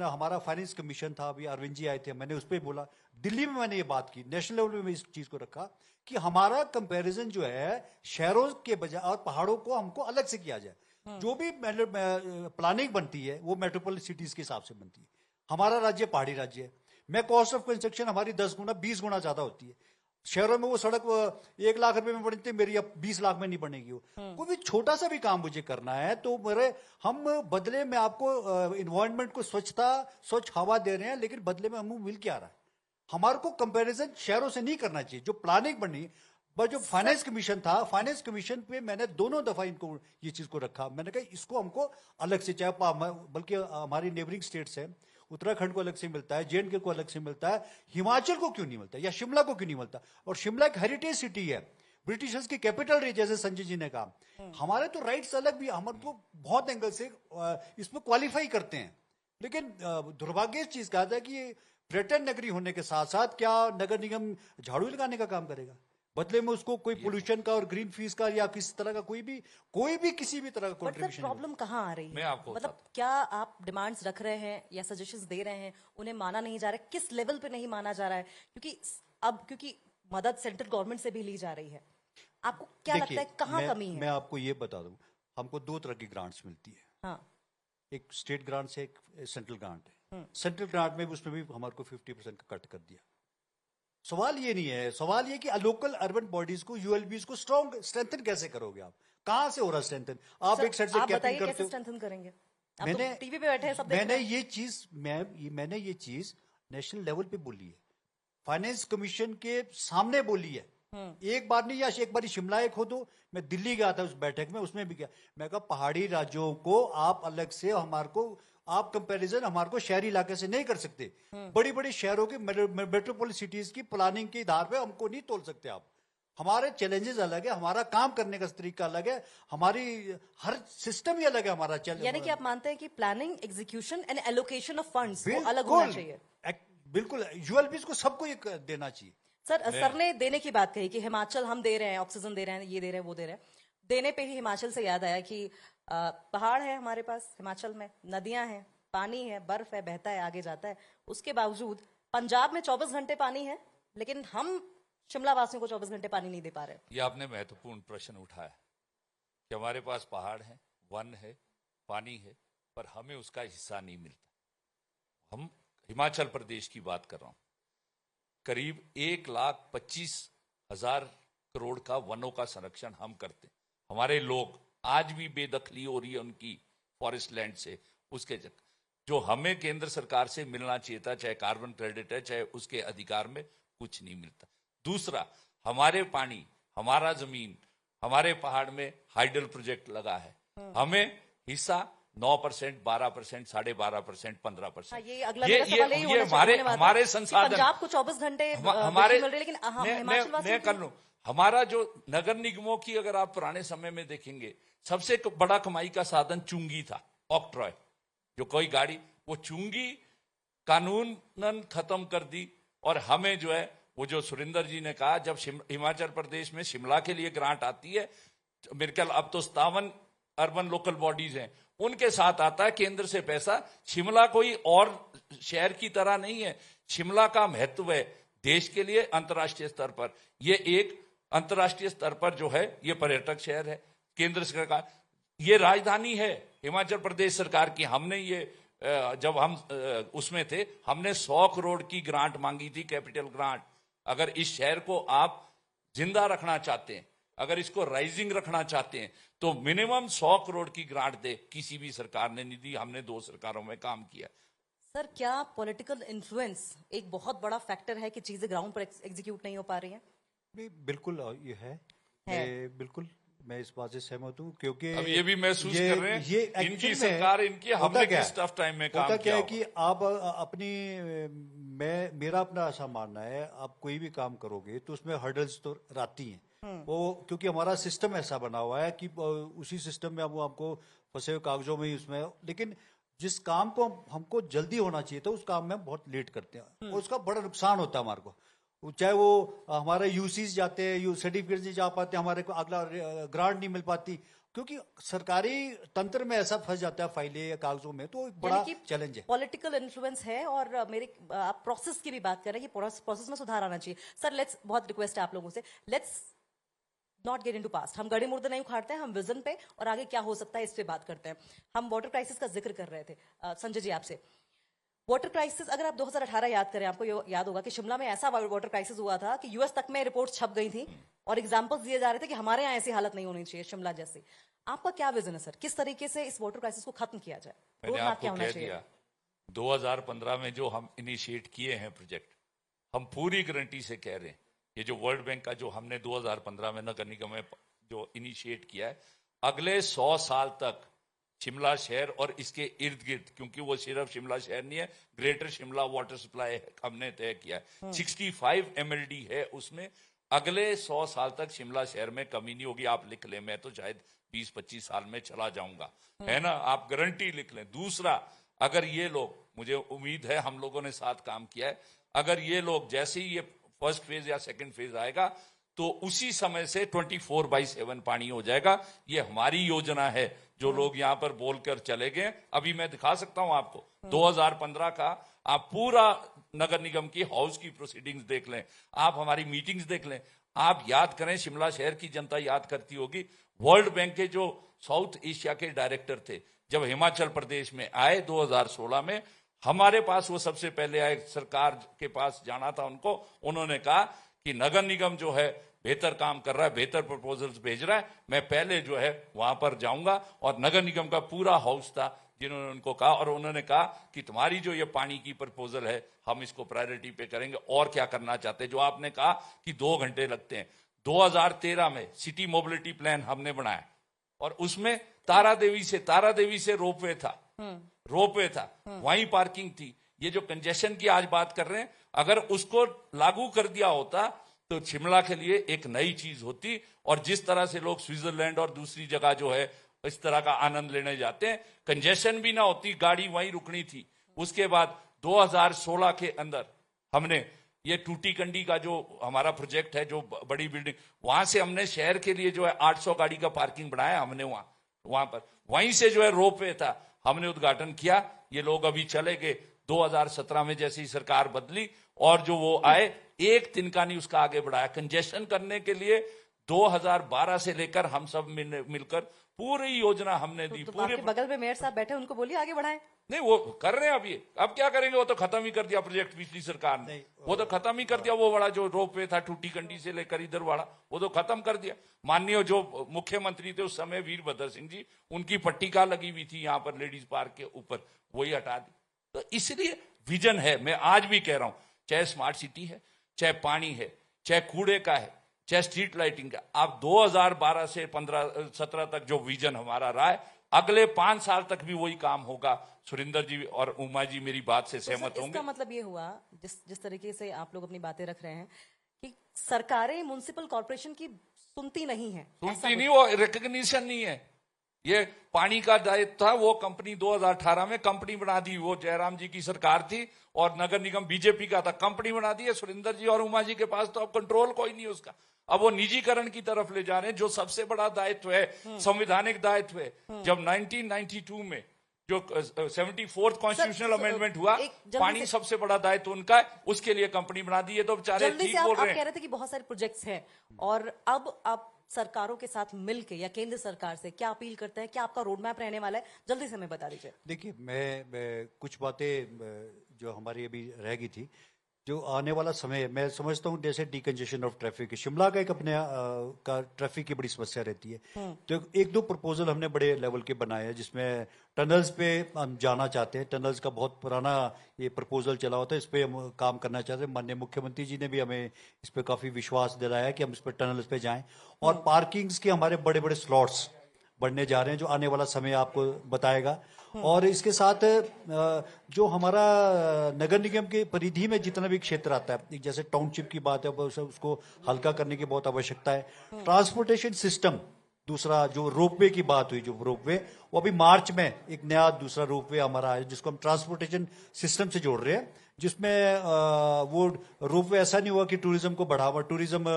हमारा फाइनेंस कमीशन था, अभी अरविंद जी आए थे, मैंने उस पर बोला, दिल्ली में मैंने ये बात की, नेशनल लेवल में इस चीज को रखा कि हमारा कंपैरिजन जो है शहरों के बजाय और पहाड़ों को हमको अलग से किया जाए। जो भी प्लानिंग बनती है वो मेट्रोपोलिटन सिटीज के हिसाब से बनती है। हमारा राज्य पहाड़ी राज्य है, मैं कॉस्ट ऑफ कंस्ट्रक्शन हमारी 10 गुना 20 गुना ज्यादा होती है। शहरों में वो सड़क 1 लाख रुपए में बनती है, मेरी अब 20 लाख में नहीं बनेगी वो। कोई भी छोटा सा भी काम मुझे करना है तो हम बदले में आपको इन्वायरमेंट को स्वच्छ हवा दे रहे हैं, लेकिन बदले में हमको मिल क्या रहा है? हमारे को कंपैरिजन शहरों से नहीं करना चाहिए। जो प्लानिंग बनी, बस जो फाइनेंस कमीशन था, फाइनेंस कमीशन पे मैंने दोनों दफा इनको ये चीज को रखा। मैंने कहा इसको हमको अलग से, चाहे बल्कि हमारी नेबरिंग स्टेट्स है, उत्तराखंड को अलग से मिलता है, जे&के को अलग से मिलता है, हिमाचल को क्यों नहीं मिलता, या शिमला को क्यों नहीं मिलता? और शिमला एक हेरिटेज सिटी है, ब्रिटिशर्स की कैपिटल रही, जैसे संजय जी ने कहा। हमारे तो राइट्स अलग भी, हमारे को बहुत एंगल से इसमें क्वालिफाई करते हैं, लेकिन दुर्भाग्य इस चीज का था कि पर्यटन नगरी होने के साथ साथ क्या नगर निगम झाड़ू लगाने का काम करेगा? बदले में उसको कोई पोल्यूशन का और ग्रीन फीस का या किसी तरह का कोई भी किसी भी तरह का कंट्रीब्यूशन। प्रॉब्लम कहाँ आ रही है? मैं आपको मतलब क्या आप डिमांड्स रख रहे हैं या सजेशंस दे रहे हैं, उन्हें माना नहीं जा रहा है? किस लेवल पे नहीं माना जा रहा है? क्योंकि मदद सेंट्रल गवर्नमेंट से भी ली जा रही है, आपको क्या लगता है कहाँ कमी है? मैं आपको ये बता दूं, हमको 2 तरह की ग्रांट्स मिलती है। हाँ, एक स्टेट ग्रांट से, एक सेंट्रल ग्रांट है। सेंट्रल ग्रांट में उसमें भी हमारे को 50% का कट कर दिया। सवाल ये नहीं है, सवाल ये कि लोकल अर्बन बॉडीज को, यूएलबीज को स्ट्रेंथन कैसे करोगे आप? कहां से हो रहा स्ट्रेंथन? आप एक साइड से कैपिंग करते हो, स्ट्रेंथन करेंगे? आप मैंने तो टीवी पे बैठे हैं, सब देख रहे हैं। मैंने ये चीज नेशनल लेवल पे बोली है, फाइनेंस कमीशन के सामने बोली है। एक बार नहीं, या एक बार शिमला एक हो दो, मैं दिल्ली गया था उस बैठक में, उसमें भी गया। मैं कहा पहाड़ी राज्यों को आप अलग से, हमारे को आप कंपैरिजन हमारे को शहरी इलाके से नहीं कर सकते। बड़ी बड़ी शहरों की मेट्रोपोलिटन सिटीज की प्लानिंग के आधार पे हमको नहीं तोल सकते आप। हमारे चैलेंजेस अलग है, हमारा काम करने का तरीका अलग है, हमारी हर सिस्टम ही अलग है हमारा चैलेंज। यानी कि आप मानते हैं कि planning, execution and allocation of funds वो अलग होना चाहिए? बिल्कुल, यूएलबीज को सबको ये देना चाहिए। सर ने देने की बात कही कि हिमाचल हम दे रहे हैं, ऑक्सीजन दे रहे हैं, ये दे रहे हैं, वो दे रहे हैं। देने पे ही हिमाचल से याद आया कि पहाड़ है हमारे पास, हिमाचल में नदियां हैं, पानी है, बर्फ है, बहता है, आगे जाता है। उसके बावजूद पंजाब में 24 घंटे पानी है, लेकिन हम शिमला वासियों को 24 घंटे पानी नहीं दे पा रहे। ये आपने महत्वपूर्ण प्रश्न उठाया कि हमारे पास पहाड़ है, वन है, पानी है, पर हमें उसका हिस्सा नहीं मिलता। हम हिमाचल प्रदेश की बात कर रहा हूं, करीब 1,25,000 करोड़ का वनों का संरक्षण हम करते हैं। हमारे लोग आज भी बेदखली हो रही है उनकी फॉरेस्ट लैंड से, उसके जो हमें केंद्र सरकार से मिलना चाहिए था, चाहे कार्बन क्रेडिट है, चाहे उसके अधिकार में, कुछ नहीं मिलता। दूसरा, हमारे पानी, हमारा जमीन, हमारे पहाड़ में हाइडल प्रोजेक्ट लगा है, हमें हिस्सा 9%, 12%, 12.5%, 15%। ये अगला मेरा सवाल यही होना चाहिए, हमारे संसाधन, पंजाब को 24 घंटे हमारे मिल रहे, लेकिन हिमाचल वासियों मैं कर लूं, हमारा जो नगर निगमों की अगर आप पुराने समय में देखेंगे, सबसे बड़ा कमाई का साधन चुंगी था, ऑक्ट्रॉय। जो कोई गाड़ी, वो चुंगी कानूनन खत्म कर दी। और हमें जो है, वो जो सुरेंद्र जी ने कहा, जब हिमाचल प्रदेश में शिमला के लिए ग्रांट आती है, मेरे ख्याल अब तो 57 अर्बन लोकल बॉडीज हैं, उनके साथ आता है केंद्र से पैसा। शिमला कोई और शहर की तरह नहीं है, शिमला का महत्व है देश के लिए अंतर्राष्ट्रीय स्तर पर। ये एक अंतर्राष्ट्रीय स्तर पर जो है, ये पर्यटक शहर है। केंद्र सरकार, ये राजधानी है हिमाचल प्रदेश सरकार की। हमने ये जब हम उसमें थे, हमने 100 करोड़ की ग्रांट मांगी थी, कैपिटल ग्रांट। अगर इस शहर को आप जिंदा रखना चाहते हैं, अगर इसको राइजिंग रखना चाहते हैं, तो मिनिमम 100 करोड़ की ग्रांट दे। किसी भी सरकार ने नहीं दी, हमने 2 सरकारों में काम किया। सर, क्या पॉलिटिकल इन्फ्लुएंस एक बहुत बड़ा फैक्टर है कि चीजें ग्राउंड पर एग्जीक्यूट नहीं हो पा रही हैं? बिल्कुल ये है। बिल्कुल मैं इस बात से सहमत हूँ, क्योंकि अब ये भी महसूस कर रहे हैं इनकी actually में सरकार, इनकी, होता हमने क्या किस टफ टाइम में काम होता क्या किया है होगा। कि आप अपनी मेरा अपना ऐसा मानना है, आप कोई भी काम करोगे तो उसमें हर्डल्स तो आती हैं वो, क्योंकि हमारा सिस्टम ऐसा बना हुआ है कि उसी सिस्टम में हम आपको फंसे हुए कागजों में ही उसमें, लेकिन जिस काम को हमको जल्दी होना चाहिए था उस काम में हम बहुत लेट करते हैं और उसका बड़ा नुकसान होता है हमारे को। चाहे वो हमारे यूसीज जाते हैं, सर्टिफिकेट नहीं जा पाते, हमारे को अगला ग्रांट नहीं मिल पाती, क्योंकि सरकारी तंत्र में ऐसा फंस जाता है फाइलें या कागजों में, तो एक बड़ा चैलेंज है। पॉलिटिकल इन्फ्लुएंस है। और आप प्रोसेस की भी बात कर रहे हैं कि प्रोसेस में सुधार आना चाहिए। सर लेट्स, बहुत रिक्वेस्ट है आप लोगों से, let's not get into past. हम गड़े मुर्दे नहीं उखाड़ते हैं, हम विजन पे और आगे क्या हो सकता है इस पे बात करते हैं। हम वाटर क्राइसिस का जिक्र कर रहे थे संजय जी आपसे। वाटर क्राइसिस, अगर आप 2018 याद करें, आपको याद होगा कि शिमला में ऐसा वाटर क्राइसिस हुआ था कि यूएस तक में रिपोर्ट छप गई थी और एग्जांपल्स दिए जा रहे थे कि हमारे यहाँ ऐसी हालत नहीं होनी चाहिए शिमला जैसी। आपका क्या विजन है सर, किस तरीके से इस वाटर क्राइसिस को खत्म किया जाए? मैंने रोड मैप आपको क्या होना कह चाहिए? दिया 2015 में जो हम इनिशिएट किए हैं प्रोजेक्ट, हम पूरी गारंटी से कह रहे हैं ये जो वर्ल्ड बैंक का जो हमने 2015 में नगर निगम में जो इनिशिएट किया है, अगले 100 साल तक शिमला शहर और इसके इर्द गिर्द, क्योंकि वो सिर्फ शिमला शहर नहीं है, ग्रेटर शिमला वाटर सप्लाई हमने तय किया है, 65 MLD है उसमें। अगले 100 साल तक शिमला शहर में कमी नहीं होगी। आप लिख लें, मैं तो शायद 20-25 साल में चला जाऊंगा, है ना, आप गारंटी लिख लें। दूसरा, अगर ये लोग, मुझे उम्मीद है हम लोगों ने साथ काम किया है, अगर ये लोग जैसे ही ये फर्स्ट फेज या सेकंड फेज आएगा तो उसी समय से 24/7 पानी हो जाएगा। ये हमारी योजना है जो लोग यहाँ पर बोलकर चले गए। अभी मैं दिखा सकता हूं आपको 2015 का, आप पूरा नगर निगम की हाउस की प्रोसीडिंग्स देख लें, आप हमारी मीटिंग्स देख लें, आप याद करें, शिमला शहर की जनता याद करती होगी, वर्ल्ड बैंक के जो साउथ एशिया के डायरेक्टर थे जब हिमाचल प्रदेश में आए 2016 में, हमारे पास वो सबसे पहले आए, सरकार के पास जाना था उनको, उन्होंने कहा कि नगर निगम जो है बेहतर काम कर रहा है, बेहतर प्रपोजल्स भेज रहा है, मैं पहले जो है वहां पर जाऊंगा। और नगर निगम का पूरा हाउस था जिन्होंने उनको कहा, और उन्होंने कहा कि तुम्हारी जो ये पानी की प्रपोजल है हम इसको प्रायोरिटी पे करेंगे। और क्या करना चाहते हैं, जो आपने कहा कि 2 घंटे लगते हैं, 2013 में सिटी मोबिलिटी प्लान हमने बनाया और उसमें तारा देवी से रोपवे था, वहीं पार्किंग थी। ये जो कंजेशन की आज बात कर रहे हैं, अगर उसको लागू कर दिया होता तो शिमला के लिए एक नई चीज होती। और जिस तरह से लोग स्विट्जरलैंड और दूसरी जगह जो है इस तरह का आनंद लेने जाते हैं, कंजेशन भी ना होती, गाड़ी वहीं रुकनी थी। उसके बाद 2016 के अंदर हमने ये टूटी कंडी का जो हमारा प्रोजेक्ट है, जो बड़ी बिल्डिंग, वहां से हमने शहर के लिए जो है 800 गाड़ी का पार्किंग बनाया हमने वहां पर। वहीं से जो है रोपवे था, हमने उद्घाटन किया। ये लोग अभी चले गए, 2017 में जैसे ही सरकार बदली और जो वो आए, एक तिनका नहीं उसका आगे बढ़ाया। कंजेशन करने के लिए 2012 से लेकर हम सब मिलकर पूरी योजना हमने दी। तो पूरे आपके बगल में मेयर साहब बैठे, उनको बोलिए आगे बढ़ाएं। नहीं, वो कर रहे हैं अभी। अब क्या करेंगे, वो तो खत्म ही कर दिया प्रोजेक्ट पिछली सरकार ने, वो तो खत्म ही कर दिया। वो वाला जो रोपवे था टूटी कंडी से लेकर इधर वाला, वो तो खत्म कर दिया। माननीय जो मुख्यमंत्री थे उस समय, वीरभद्र सिंह जी, उनकी पट्टिका लगी हुई थी यहाँ पर लेडीज पार्क के ऊपर, वही हटा दी। तो इसलिए विजन है। मैं आज भी कह रहा हूं, चाहे स्मार्ट सिटी है, चाहे पानी है, चाहे कूड़े का है, चाहे स्ट्रीट लाइटिंग का, आप 2012 से 15-17 तक जो विजन हमारा रहा है, अगले 5 साल तक भी वही काम होगा। सुरेंद्र जी और उमा जी मेरी बात से सहमत होंगे। इसका मतलब ये हुआ, जिस तरीके से आप लोग अपनी बातें रख रहे हैं, कि सरकारें म्युनिसिपल कॉर्पोरेशन की सुनती नहीं है। सुनती नहीं, वो रिकग्निशन नहीं है। ये पानी का दायित्व था, वो कंपनी 2018 में कंपनी बना दी, वो जयराम जी की सरकार थी और नगर निगम बीजेपी का था, कंपनी बना दी है। सुरेंद्र जी और उमा जी के पास तो अब कंट्रोल कोई नहीं उसका, अब वो निजीकरण की तरफ ले जा रहे हैं, जो सबसे बड़ा दायित्व है, संवैधानिक दायित्व है। जब 1992 में जो 74th कॉन्स्टिट्यूशनल अमेंडमेंट हुआ, पानी सबसे बड़ा दायित्व उनका है, उसके लिए कंपनी बना दी है। तो बेचारे ठीक बोल रहे हैं। आप कह रहे थे कि बहुत सारे प्रोजेक्ट्स हैं, और अब आप सरकारों के साथ मिलके या केंद्र सरकार से क्या अपील करते हैं, क्या आपका रोड मैप रहने वाला है, जल्दी से हमें बता दीजिए। देखिए, मैं कुछ बातें जो हमारी अभी रह गई थी, जो आने वाला समय मैं समझता हूँ जैसे डिकंजेशन ऑफ ट्रैफिक, शिमला का एक अपने का ट्रैफिक की बड़ी समस्या रहती है। तो एक दो प्रपोजल हमने बड़े लेवल के बनाए हैं जिसमें टनल्स पे हम जाना चाहते हैं। टनल्स का बहुत पुराना ये प्रपोजल चला होता है, इस पे हम काम करना चाहते हैं। माननीय मुख्यमंत्री जी ने भी हमें इस पे काफी विश्वास दिलाया है कि हम इस पे टनल्स पे जाएं। और पार्किंग्स के हमारे बड़े बड़े स्लॉट्स बढ़ने जा रहे हैं जो आने वाला समय आपको बताएगा। और इसके साथ जो हमारा नगर निगम के परिधि में जितना भी क्षेत्र आता है, जैसे टाउनशिप की बात है, उसको हल्का करने की बहुत आवश्यकता है। ट्रांसपोर्टेशन सिस्टम, दूसरा जो रोपवे की बात हुई, जो रोपवे वो अभी मार्च में एक नया दूसरा रोपवे हमारा है जिसको हम ट्रांसपोर्टेशन सिस्टम से जोड़ रहे हैं, जिसमें वो रोपवे ऐसा नहीं हुआ कि टूरिज्म को बढ़ावा, टूरिज्म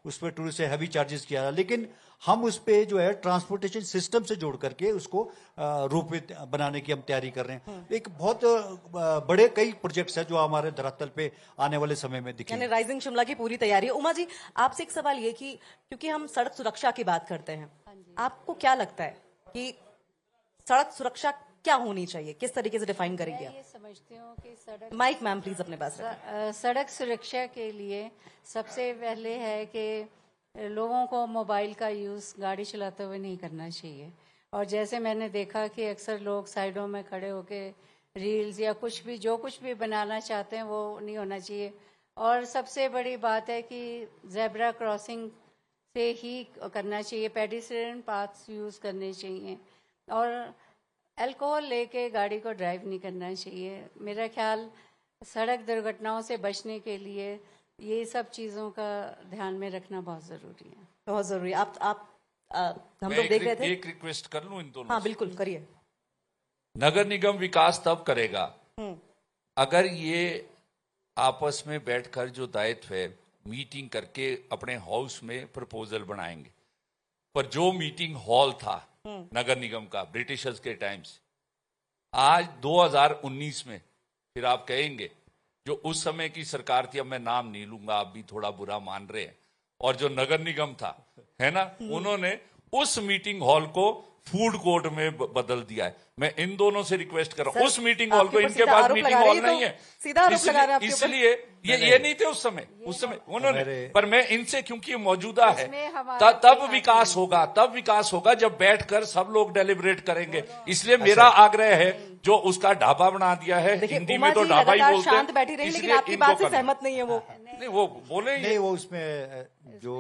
उस पर टूरिस्ट से हैवी चार्जेस किया, लेकिन हम उस पे जो है ट्रांसपोर्टेशन सिस्टम से जोड़ करके उसको रोपवे बनाने की हम तैयारी कर रहे हैं। एक बहुत बड़े कई प्रोजेक्ट्स हैं जो हमारे धरातल पे आने वाले समय में दिखेंगे। यानी राइजिंग शिमला की पूरी तैयारी है। उमा जी, आपसे एक सवाल ये कि क्योंकि हम सड़क सुरक्षा की बात करते हैं, आपको क्या लगता है कि सड़क सुरक्षा क्या होनी चाहिए, किस तरीके से डिफाइन करेंगे मैं ये समझती हूँ कि सड़क माइक मैम प्लीज अपने पास रखें। सड़क सुरक्षा के लिए सबसे पहले है कि लोगों को मोबाइल का यूज़ गाड़ी चलाते हुए नहीं करना चाहिए। और जैसे मैंने देखा कि अक्सर लोग साइडों में खड़े होके रील्स या कुछ भी बनाना चाहते हैं, वो नहीं होना चाहिए। और सबसे बड़ी बात है कि जेब्रा क्रॉसिंग से ही करना चाहिए, पेडिस्ट्रियन पाथ्स यूज़ करने चाहिए, और अल्कोहल लेके गाड़ी को ड्राइव नहीं करना चाहिए। मेरा ख्याल सड़क दुर्घटनाओं से बचने के लिए ये सब चीज़ों का ध्यान में रखना बहुत ज़रूरी है। बहुत जरूरी है। हम मैं लोग देख रहे थे। एक रिक्वेस्ट कर लूं इन दोनों हाँ से? बिल्कुल करिए। नगर निगम विकास तब करेगा अगर ये आपस में बैठकर जो दायित्व है मीटिंग करके अपने हाउस में प्रपोजल बनाएंगे। पर जो मीटिंग हॉल था नगर निगम का ब्रिटिशर्स के टाइम से, आज 2019 में फिर आप कहेंगे जो उस समय की सरकार थी, अब मैं नाम नहीं लूंगा, आप भी थोड़ा बुरा मान रहे हैं, और जो नगर निगम था, है ना, उन्होंने उस मीटिंग हॉल को फूड कोर्ट में बदल दिया है। मैं इन दोनों से रिक्वेस्ट कर रहा हूं, उस मीटिंग हॉल को, इनके पास मीटिंग हॉल नहीं है, सीधा आरोप लगा रहे हैं आपके ऊपर। इसलिए ये नहीं थे उस समय उन्होंने, पर मैं इनसे क्योंकि मौजूदा है, तब विकास होगा, जब बैठकर सब लोग डेलिब्रेट करेंगे। इसलिए मेरा आग्रह है, जो उसका ढाबा बना दिया है, हिंदी में तो ढाबा ही बोलते हैं, शांत बैठी रही, लेकिन इसलिए आपकी इनको बात से करना। सहमत नहीं है वो। नहीं, वो बोले नहीं, वो उसमें जो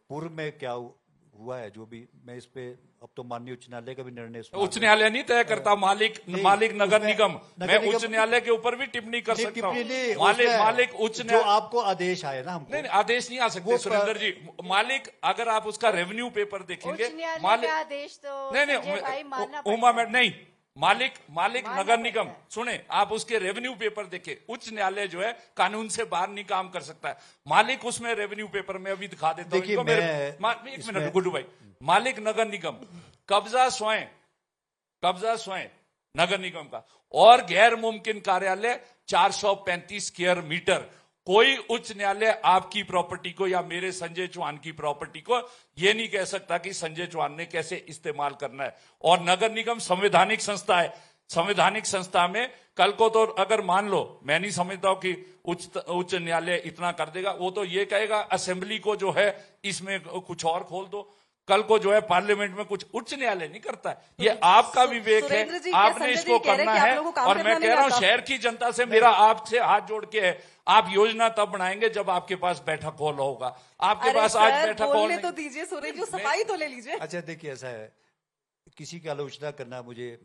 पूर्व में क्या हुआ है, जो भी, मैं इस पे अब तो माननीय उच्च न्यायालय का भी निर्णय, उच्च न्यायालय नहीं तय करता, मालिक नगर निगम। मैं उच्च न्यायालय के ऊपर भी टिप्पणी कर सकता हूँ। मालिक उच्च जो आपको आदेश आए ना, हमको नहीं, आदेश नहीं आ सकते सुरेंद्र जी। मालिक, अगर आप उसका रेवेन्यू पेपर देखेंगे, मालिक आदेश तो नहीं, उमा मैडम नहीं, मालिक नगर निगम, सुने, आप उसके रेवेन्यू पेपर देखे। उच्च न्यायालय जो है कानून से बाहर नहीं काम कर सकता है। मालिक उसमें रेवेन्यू पेपर में अभी दिखा देता हूं इनको, एक मिनट गुड्डू भाई। मालिक नगर निगम, कब्जा स्वयं नगर निगम का, और गैर मुमकिन कार्यालय 435 स्क्वायर मीटर। कोई उच्च न्यायालय आपकी प्रॉपर्टी को या मेरे संजय चौहान की प्रॉपर्टी को यह नहीं कह सकता कि संजय चौहान ने कैसे इस्तेमाल करना है। और नगर निगम संवैधानिक संस्था है, संवैधानिक संस्था में कल को तो अगर मान लो, मैं नहीं समझता हूं कि उच्च न्यायालय इतना कर देगा, वो तो ये कहेगा असेंबली को जो है इसमें कुछ और खोल दो। कल को जो है पार्लियामेंट में कुछ उच्च न्यायालय नहीं करता है। ये आपका विवेक है, आपने इसको करना है। और मैं कह रहा हूं शहर की जनता से मेरा आपसे हाथ जोड़ के है, आप योजना तब बनाएंगे जब आपके पास बैठक हॉल होगा। आपके पास आज बैठक हॉल तो दीजिए सुरेश जी, सफाई तो ले लीजिए। अच्छा देखिए, ऐसा है, किसी की आलोचना करना मुझे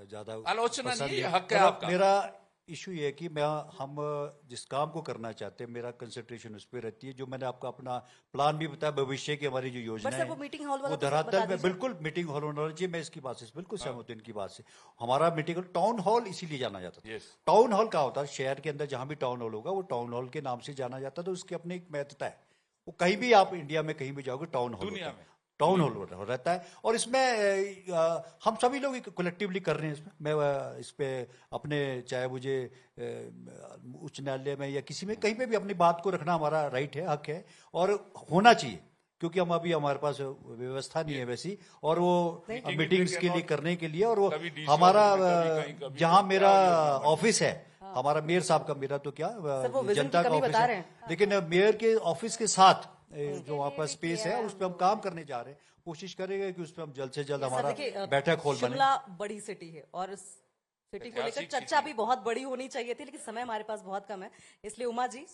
ज्यादा आलोचना नहीं, हक है आपका। मेरा इशू ये है कि हम जिस काम को करना चाहते हैं, मेरा कंसंट्रेशन उस पर रहती है। जो मैंने आपको अपना प्लान भी बताया, भविष्य की हमारी जो योजना है, वो मीटिंग हॉल वाला वो धरातल में बिल्कुल मीटिंग हॉल होना चाहिए। मैं इसकी बात से बिल्कुल सहमत हूं, इनकी बात से। हमारा मीटिंग टाउन हॉल इसीलिए जाना जाता था। टाउन हॉल क्या होता है, शहर के अंदर जहां भी टाउन हॉल होगा, वो टाउन हॉल के नाम से जाना जाता, तो उसकी अपनी एक महत्ता है। वो कहीं भी आप इंडिया में कहीं भी जाओगे, टाउन हॉल टाउन हॉल रहता है। और इसमें हम सभी लोग कलेक्टिवली कर रहे हैं। इसमें मैं इस पे अपने, चाहे मुझे उच्च न्यायालय में या किसी में कहीं पे भी अपनी बात को रखना हमारा राइट है, हक है, और होना चाहिए, क्योंकि हम अभी हमारे पास व्यवस्था नहीं है वैसी, और वो मीटिंग्स के लिए करने के लिए, और वो हमारा जहां मेरा ऑफिस है हमारा मेयर साहब का, मेरा तो क्या सर, वो विजन जनता की का कमी ऑफिस बता है, रहे हैं। लेकिन मेयर के ऑफिस के साथ जो वहाँ पर स्पेस है उस पर हम काम करने जा रहे हैं, कोशिश करेंगे कि उस पर हम जल्द से जल्द सर, हमारा देखिए, बैठक हॉल बने। शिमला बड़ी सिटी है और इस सिटी को लेकर ऐतिहासिक चर्चा भी बहुत बड़ी होनी चाहिए थी, लेकिन समय हमारे पास बहुत कम है। इसलिए उमा जी,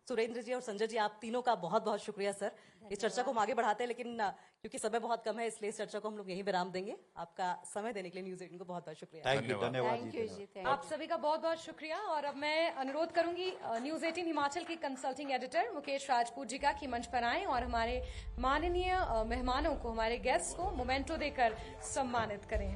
सुरेंद्र जी और संजय जी, आप तीनों का बहुत बहुत शुक्रिया सर। इस चर्चा को हम आगे बढ़ाते हैं, लेकिन क्योंकि समय बहुत कम है इसलिए इस चर्चा को हम लोग यहीं विराम देंगे। आपका समय देने के लिए न्यूज़ 18 को बहुत बहुत शुक्रिया। थैंक यू, धन्यवाद थैंक जी, यू धन्यवाद। जी, थैंक आप सभी का बहुत बहुत शुक्रिया। और अब मैं अनुरोध करूंगी न्यूज 18 हिमाचल के कंसल्टिंग एडिटर मुकेश राजपूत जी का कि मंच पर आएं और हमारे माननीय मेहमानों को, हमारे गेस्ट को मोमेंटो देकर सम्मानित करें।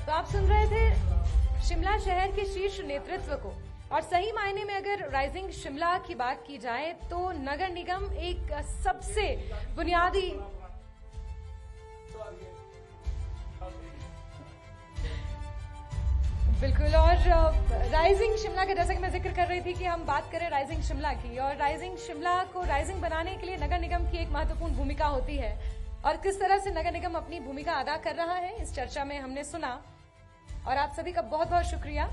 तो आप सुन रहे थे शिमला शहर के शीर्ष नेतृत्व को, और सही मायने में अगर राइजिंग शिमला की बात की जाए तो नगर निगम एक सबसे बुनियादी बिल्कुल। और राइजिंग शिमला का, जैसा कि मैं जिक्र कर रही थी कि हम बात करें राइजिंग शिमला की, और राइजिंग शिमला को राइजिंग बनाने के लिए नगर निगम की एक महत्वपूर्ण भूमिका होती है, और किस तरह से नगर निगम अपनी भूमिका अदा कर रहा है इस चर्चा में हमने सुना। और आप सभी का बहुत बहुत शुक्रिया।